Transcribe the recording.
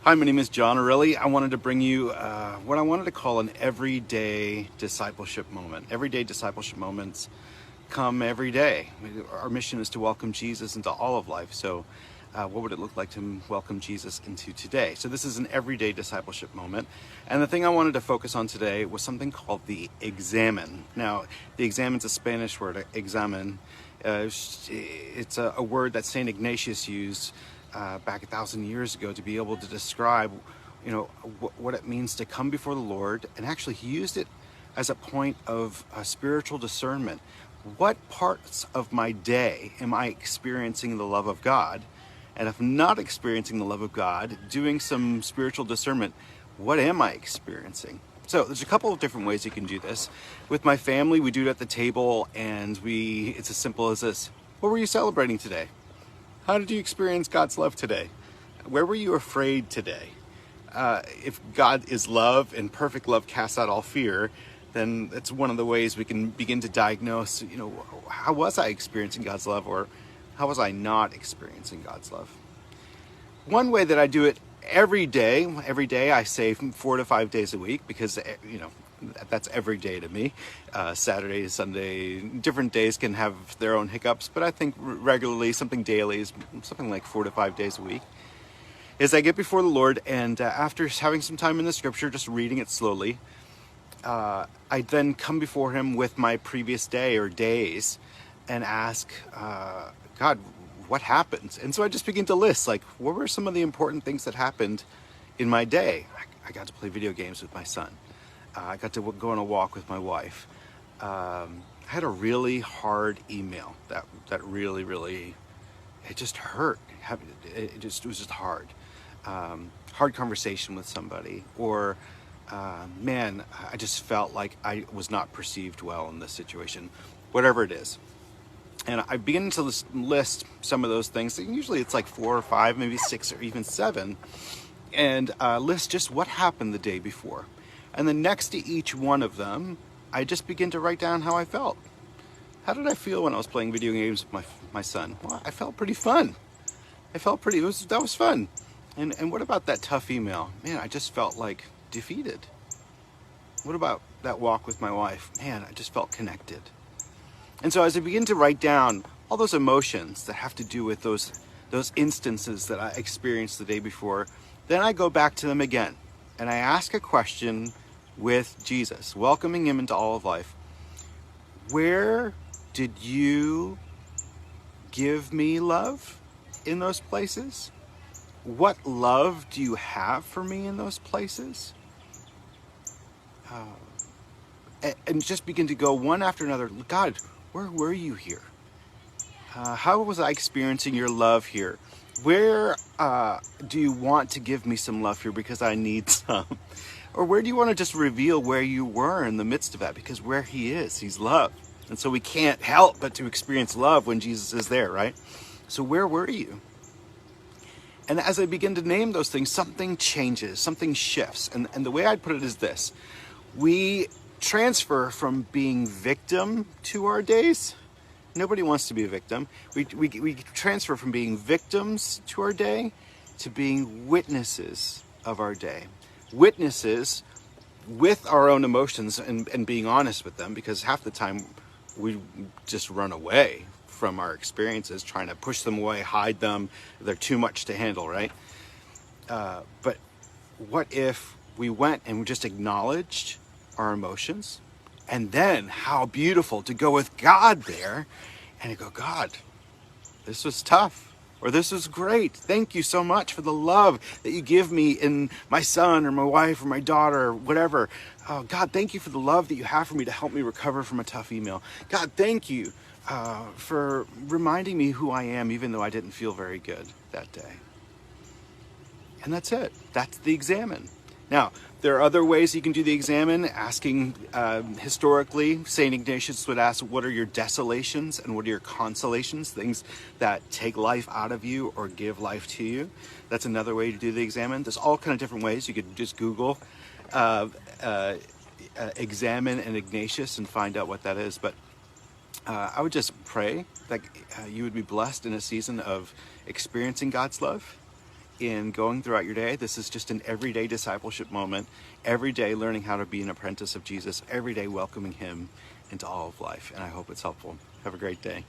Hi, my name is John O'Reilly. I wanted to bring you what I wanted to call an everyday discipleship moment. Everyday discipleship moments come every day. Our mission is to welcome Jesus into all of life. So what would it look like to welcome Jesus into today? So this is an everyday discipleship moment. And the thing I wanted to focus on today was something called the Examen. Now, the Examen's a Spanish word, Examen. It's a word that St. Ignatius used back 1,000 years ago to be able to describe, what it means to come before the Lord. And actually, he used it as a point of spiritual discernment. What parts of my day am I experiencing the love of God? And if I'm not experiencing the love of God, doing some spiritual discernment, what am I experiencing? So there's a couple of different ways you can do this. With my family, we do it at the table, and it's as simple as this. What were you celebrating today? How did you experience God's love today? Where were you afraid today? If God is love and perfect love casts out all fear, then that's one of the ways we can begin to diagnose, how was I experiencing God's love, or how was I not experiencing God's love? One way that I do it every day I say 4 to 5 days a week, because, that's every day to me. Saturday, Sunday, different days can have their own hiccups, but I think regularly, something daily is something like 4 to 5 days a week, is I get before the Lord, and after having some time in the scripture, just reading it slowly, I then come before him with my previous day or days and ask, God, what happened? And so I just begin to list, what were some of the important things that happened in my day? I got to play video games with my son. I got to go on a walk with my wife. I had a really hard email that really, it just hurt. It was just hard. Hard conversation with somebody, or I just felt like I was not perceived well in this situation, whatever it is. And I begin to list some of those things. Usually it's like 4 or 5, maybe 6 or even 7, and list just what happened the day before. And then next to each one of them, I just begin to write down how I felt. How did I feel when I was playing video games with my son? Well, I felt pretty fun. That was fun. And what about that tough email? Man, I just felt like defeated. What about that walk with my wife? Man, I just felt connected. And so as I begin to write down all those emotions that have to do with those instances that I experienced the day before, then I go back to them again. And I ask a question with Jesus, welcoming him into all of life. Where did you give me love in those places? What love do you have for me in those places? And just begin to go one after another. God, where were you here? How was I experiencing your love here? Where do you want to give me some love here because I need some? Or where do you want to just reveal where you were in the midst of that? Because where he is, he's love. And so we can't help but to experience love when Jesus is there, right? So where were you? And as I begin to name those things, something changes, something shifts. And the way I'd put it is this. We transfer from being victim to our days. Nobody wants to be a victim. We transfer from being victims to our day to being witnesses of our day. Witnesses with our own emotions and being honest with them, because half the time we just run away from our experiences, trying to push them away, hide them. They're too much to handle, right? But what if we went and we just acknowledged our emotions? And then how beautiful to go with God there and to go, God, this was tough, or this was great. Thank you so much for the love that you give me in my son or my wife or my daughter or whatever. Oh, God, thank you for the love that you have for me to help me recover from a tough email. God, thank you for reminding me who I am, even though I didn't feel very good that day. And that's it. That's the Examen. Now, there are other ways you can do the Examen, asking historically, St. Ignatius would ask, what are your desolations and what are your consolations, things that take life out of you or give life to you. That's another way to do the Examen. There's all kind of different ways. You could just Google Examen and Ignatius and find out what that is. But I would just pray that you would be blessed in a season of experiencing God's love in going throughout your day. This is just an everyday discipleship moment, every day learning how to be an apprentice of Jesus, every day welcoming him into all of life. And I hope it's helpful. Have a great day.